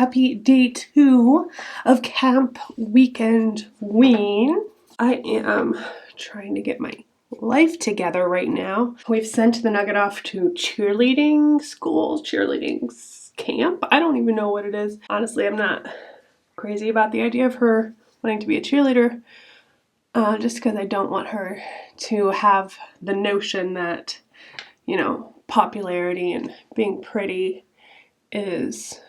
happy day 2 of Camp Weekend-Ween. I am trying to get my life together right now. We've sent the Nugget off to cheerleading school, cheerleading camp. I don't even know what it is. Honestly, I'm not crazy about the idea of her wanting to be a cheerleader, just because I don't want her to have the notion that, you know, popularity and being pretty is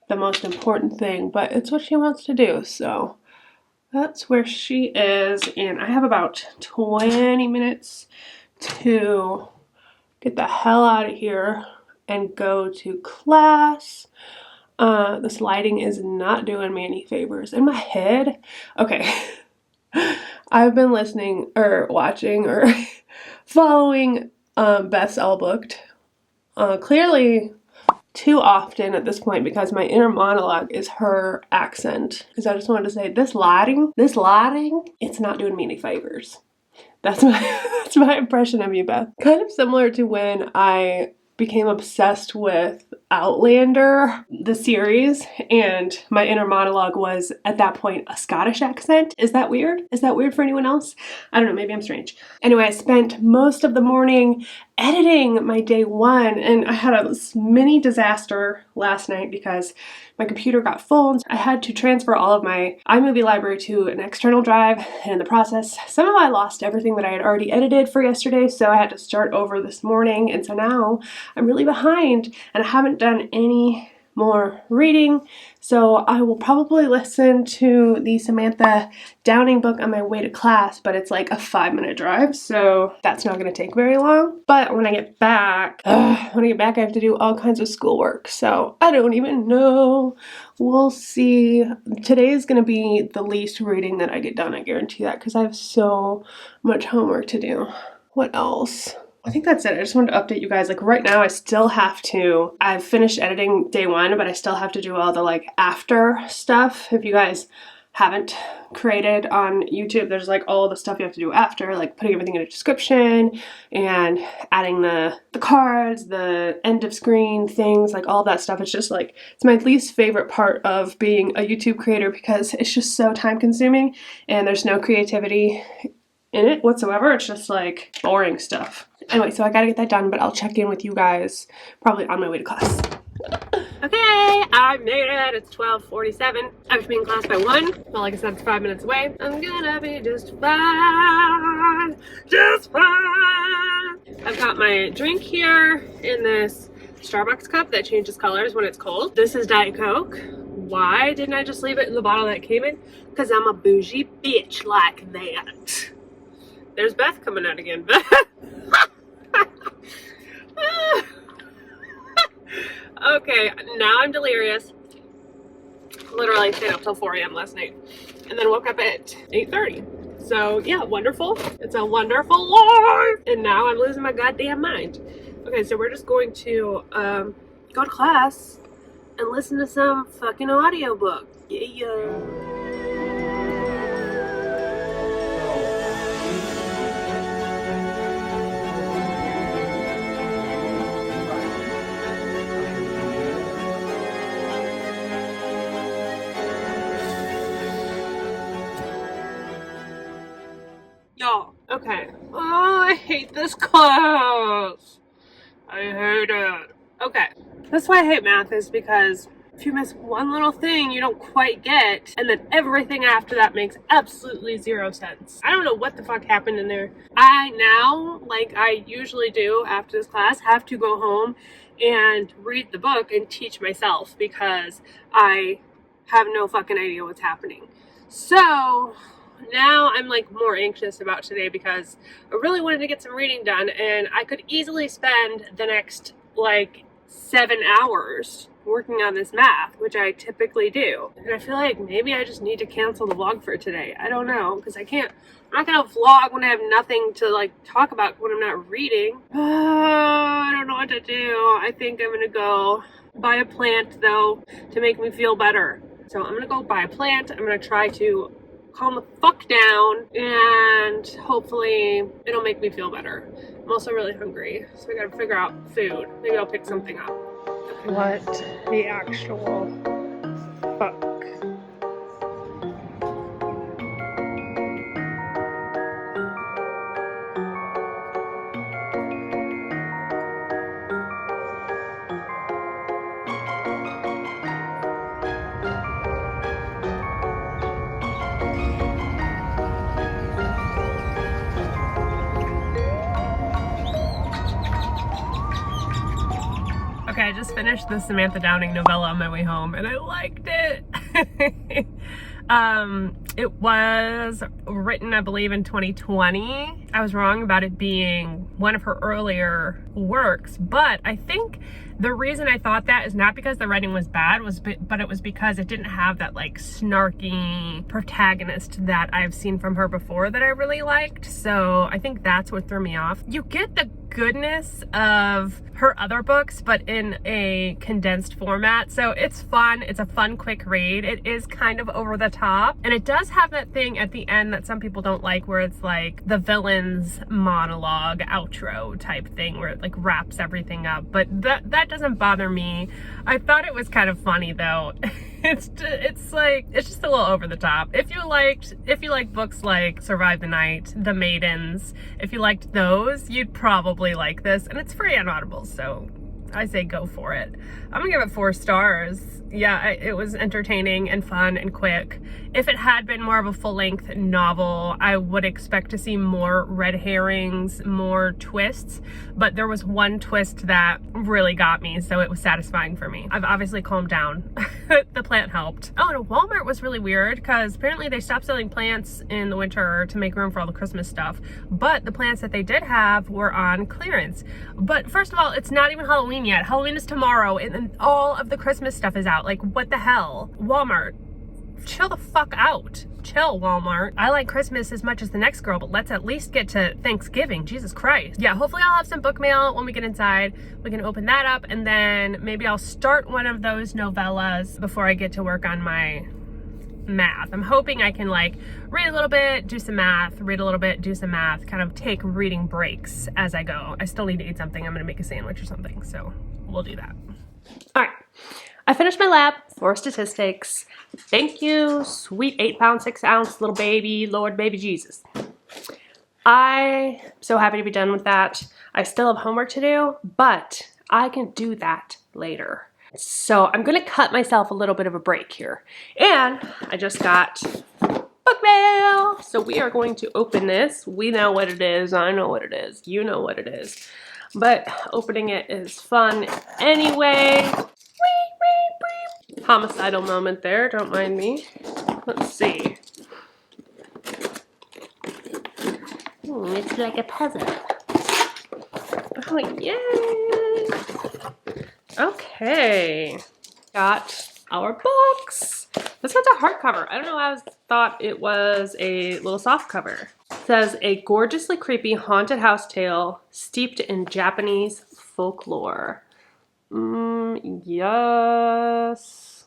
the most important thing, but it's what she wants to do, so that's where she is. And I have about 20 minutes to get the hell out of here and go to class. This lighting is not doing me any favors. In my head, okay, I've been listening or watching or following Beth's All Booked clearly too often at this point, because my inner monologue is her accent. Because I just wanted to say, this lighting, it's not doing me any favors. That's my impression of you, Beth. Kind of similar to when I became obsessed with Outlander, the series, and my inner monologue was, at that point, a Scottish accent. Is that weird? Is that weird for anyone else? I don't know, maybe I'm strange. Anyway, I spent most of the morning editing my day 1, and I had a mini disaster last night because my computer got full, and I had to transfer all of my iMovie library to an external drive, and in the process, somehow I lost everything that I had already edited for yesterday, so I had to start over this morning, and so now I'm really behind, and I haven't done any more reading, so I will probably listen to the Samantha Downing book on my way to class, but it's like a 5-minute drive, so that's not going to take very long. But when I get back, I have to do all kinds of schoolwork, so I don't even know. We'll see. Today is going to be the least reading that I get done, I guarantee that, because I have so much homework to do. What else? I think that's it. I just wanted to update you guys. Like right now I've finished editing day 1, but I still have to do all the like after stuff. If you guys haven't created on YouTube, there's like all the stuff you have to do after, like putting everything in a description and adding the cards, the end of screen things, like all that stuff. It's just like, it's my least favorite part of being a YouTube creator because it's just so time consuming and there's no creativity in it whatsoever. It's just like boring stuff. Anyway, so I gotta get that done, but I'll check in with you guys probably on my way to class. Okay, I made it. It's 12:47. I have to be in class by 1. Well, like I said, it's 5 minutes away. I'm gonna be just fine. Just fine. I've got my drink here in this Starbucks cup that changes colors when it's cold. This is Diet Coke. Why didn't I just leave it in the bottle that it came in? Because I'm a bougie bitch like that. There's Beth coming out again. Okay, now I'm delirious. Literally stayed up till 4 a.m. last night. And then woke up at 8:30. So yeah, wonderful. It's a wonderful life. And now I'm losing my goddamn mind. Okay, so we're just going to go to class and listen to some fucking audiobook. Yeah. Y'all, okay. Oh, I hate this class. I hate it. Okay. That's why I hate math, is because if you miss one little thing you don't quite get, and then everything after that makes absolutely zero sense. I don't know what the fuck happened in there. I now, like I usually do after this class, have to go home and read the book and teach myself because I have no fucking idea what's happening. So now I'm like more anxious about today because I really wanted to get some reading done, and I could easily spend the next like 7 hours working on this math, which I typically do. And I feel like maybe I just need to cancel the vlog for today. I don't know, because I'm not gonna vlog when I have nothing to like talk about when I'm not reading. I don't know what to do. I think I'm gonna go buy a plant though to make me feel better. So I'm gonna go buy a plant. I'm gonna try to calm the fuck down, and hopefully it'll make me feel better. I'm also really hungry, so I gotta figure out food. Maybe I'll pick something up. What the actual just finished the Samantha Downing novella on my way home and I liked it. It was written, I believe, in 2020. I was wrong about it being one of her earlier works, but I think the reason I thought that is not because the writing was bad, but it was because it didn't have that like snarky protagonist that I've seen from her before that I really liked. So I think that's what threw me off. You get the goodness of her other books, but in a condensed format. So it's fun. It's a fun, quick read. It is kind of over the top. And it does have that thing at the end that some people don't like, where it's like the villain's monologue outro type thing, where it like wraps everything up. But that doesn't bother me. I thought it was kind of funny though. It's just a little over the top. If you liked books like Survive the Night, The Maidens, if you liked those, you'd probably like this, and it's free on Audible, so I say go for it. I'm gonna give it 4 stars. Yeah, it was entertaining and fun and quick. If it had been more of a full-length novel, I would expect to see more red herrings, more twists, but there was one twist that really got me, so it was satisfying for me. I've obviously calmed down. The plant helped. Oh, and Walmart was really weird because apparently they stopped selling plants in the winter to make room for all the Christmas stuff, but the plants that they did have were on clearance. But first of all, it's not even Halloween yet. Halloween is tomorrow, and all of the Christmas stuff is out. Like, what the hell? Walmart, chill the fuck out. Chill, Walmart. I like Christmas as much as the next girl, but let's at least get to Thanksgiving. Jesus Christ. Yeah, hopefully I'll have some book mail when we get inside. We can open that up, and then maybe I'll start one of those novellas before I get to work on my math. I'm hoping I can like read a little bit, do some math, read a little bit, do some math, kind of take reading breaks as I go. I still need to eat something. I'm gonna make a sandwich or something, so we'll do that. All right, I finished my lab for statistics. Thank you, sweet 8 pound, 6 ounce little baby, Lord baby Jesus. I'm so happy to be done with that. I still have homework to do, but I can do that later. So I'm gonna cut myself a little bit of a break here. And I just got book mail. So we are going to open this. We know what it is. I know what it is. You know what it is. But opening it is fun anyway. Homicidal moment there, don't mind me. Let's see. It's like a puzzle. Oh, yay! Okay, got our books. This one's a hardcover. I don't know, I thought it was a little soft cover. It says, a gorgeously creepy haunted house tale steeped in Japanese folklore. Yes.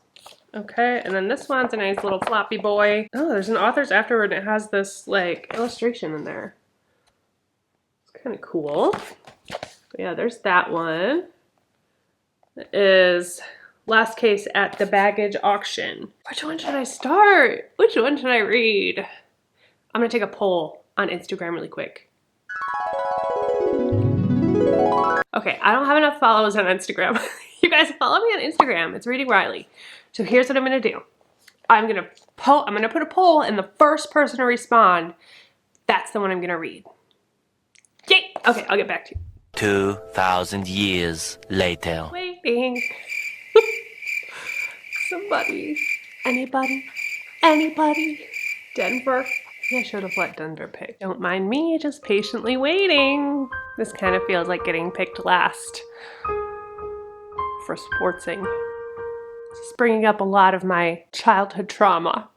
Okay, and then this one's a nice little floppy boy. Oh, there's an author's afterword and it has this like illustration in there. It's kind of cool. But yeah, there's that one. It is Last Case at the Baggage Auction. Which one should I start? Which one should I read? I'm gonna take a poll on Instagram really quick. Okay, I don't have enough followers on Instagram. You guys follow me on Instagram. It's Reading Wryly. So here's what I'm gonna do. I'm gonna put a poll, and the first person to respond, that's the one I'm gonna read. Yay! Okay, I'll get back to you. 2,000 years later. Waiting. Somebody. Anybody? Denver? I should have let Denver pick. Don't mind me, just patiently waiting. This kind of feels like getting picked last for sportsing. It's bringing up a lot of my childhood trauma.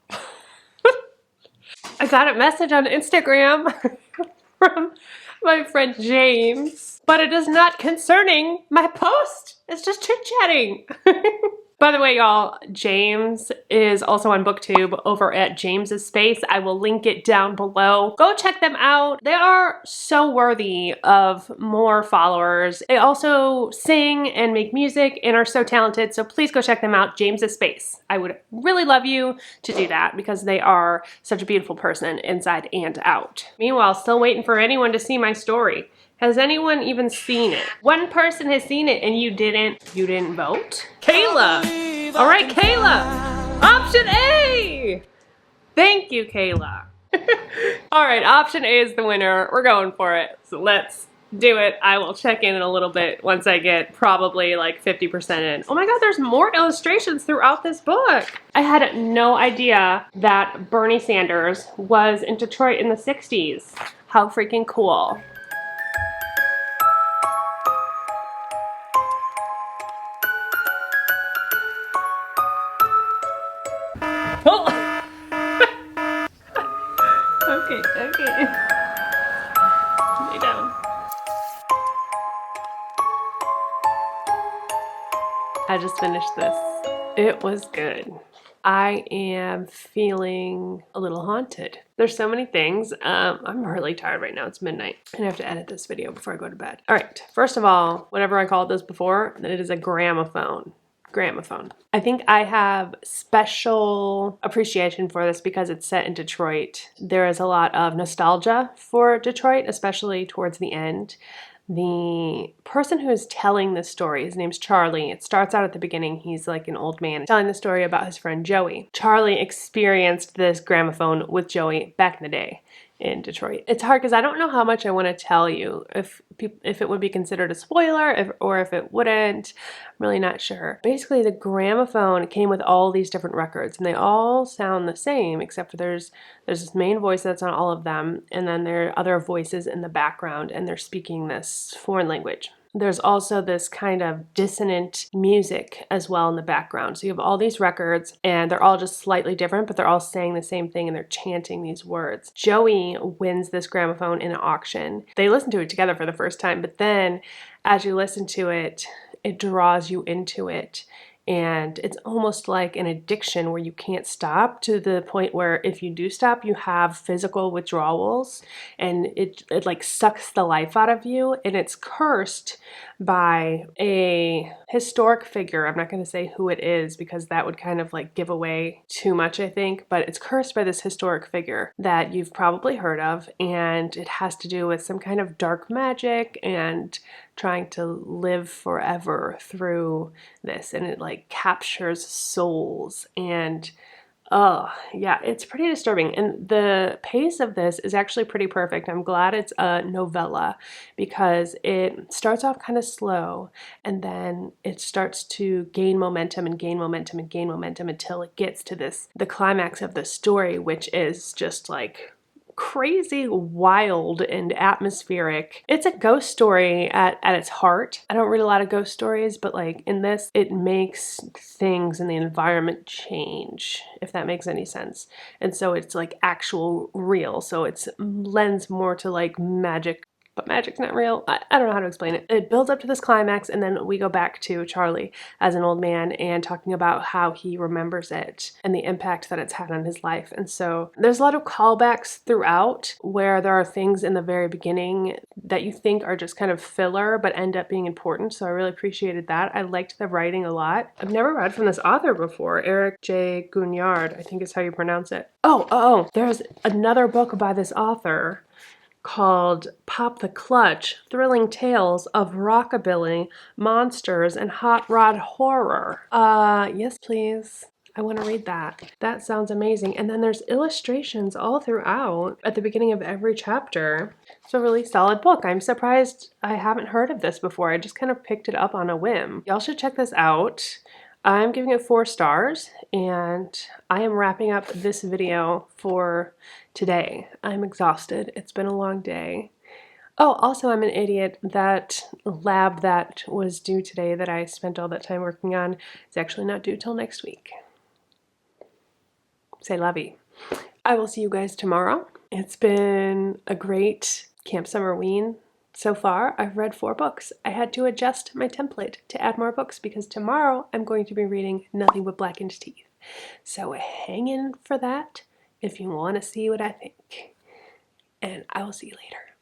I got a message on Instagram from my friend James, but it is not concerning my post. It's just chit-chatting. By the way, y'all, James is also on BookTube over at James's Space. I will link it down below. Go check them out. They are so worthy of more followers. They also sing and make music and are so talented, so please go check them out, James's Space. I would really love you to do that because they are such a beautiful person inside and out. Meanwhile, still waiting for anyone to see my story. Has anyone even seen it? One person has seen it and you didn't vote? Kayla! All right, Kayla! Option A! Thank you, Kayla. All right, option A is the winner. We're going for it. So let's do it. I will check in a little bit once I get probably like 50% in. Oh my god, there's more illustrations throughout this book. I had no idea that Bernie Sanders was in Detroit in the 60s. How freaking cool. Oh! Okay. Lay down. I just finished this. It was good. I am feeling a little haunted. There's so many things. I'm really tired right now. It's midnight and I have to edit this video before I go to bed. All right, first of all, whatever I called this before, it is a gramophone. I think I have special appreciation for this because it's set in Detroit. There is a lot of nostalgia for Detroit, especially towards the end. The person who is telling this story, his name's Charlie. It starts out at the beginning. He's like an old man telling the story about his friend Joey. Charlie experienced this gramophone with Joey back in the day in Detroit. It's hard because I don't know how much I want to tell you, if it would be considered a spoiler or if it wouldn't. I'm really not sure. Basically, the gramophone came with all these different records and they all sound the same except for there's this main voice that's on all of them, and then there are other voices in the background and they're speaking this foreign language. There's also this kind of dissonant music as well in the background. So you have all these records and they're all just slightly different, but they're all saying the same thing and they're chanting these words. Joey wins this gramophone in an auction. They listen to it together for the first time, but then as you listen to it, it draws you into it. And it's almost like an addiction where you can't stop, to the point where if you do stop, you have physical withdrawals and it like sucks the life out of you. And it's cursed by a historic figure. I'm not going to say who it is because that would kind of like give away too much, I think, but it's cursed by this historic figure that you've probably heard of, and it has to do with some kind of dark magic and trying to live forever through this, and it like captures souls. And oh yeah, it's pretty disturbing, and the pace of this is actually pretty perfect. I'm glad it's a novella because it starts off kind of slow and then it starts to gain momentum and gain momentum and gain momentum until it gets to the climax of the story, which is just like crazy, wild, and atmospheric. It's a ghost story at its heart. I don't read a lot of ghost stories, but like in this, it makes things in the environment change, if that makes any sense. And so it's like actual real. So it's lends more to like magic, but magic's not real. I don't know how to explain it. It builds up to this climax, and then we go back to Charlie as an old man and talking about how he remembers it and the impact that it's had on his life. And so there's a lot of callbacks throughout where there are things in the very beginning that you think are just kind of filler but end up being important. So I really appreciated that. I liked the writing a lot. I've never read from this author before. Eric J. Gunyard, I think is how you pronounce it. Oh, there's another book by this author called Pop the Clutch, Thrilling Tales of Rockabilly, Monsters, and Hot Rod Horror. Yes, please. I want to read that. That sounds amazing. And then there's illustrations all throughout at the beginning of every chapter. It's a really solid book. I'm surprised I haven't heard of this before. I just kind of picked it up on a whim. Y'all should check this out. I'm giving it 4 stars, and I am wrapping up this video for today. I'm exhausted. It's been a long day. Oh, also I'm an idiot. That lab that was due today that I spent all that time working on is actually not due till next week. C'est la vie. I will see you guys tomorrow. It's been a great Camp Summer-Ween. So far, I've read 4 books. I had to adjust my template to add more books because tomorrow I'm going to be reading Nothing But Blackened Teeth. So hang in for that if you want to see what I think. And I will see you later.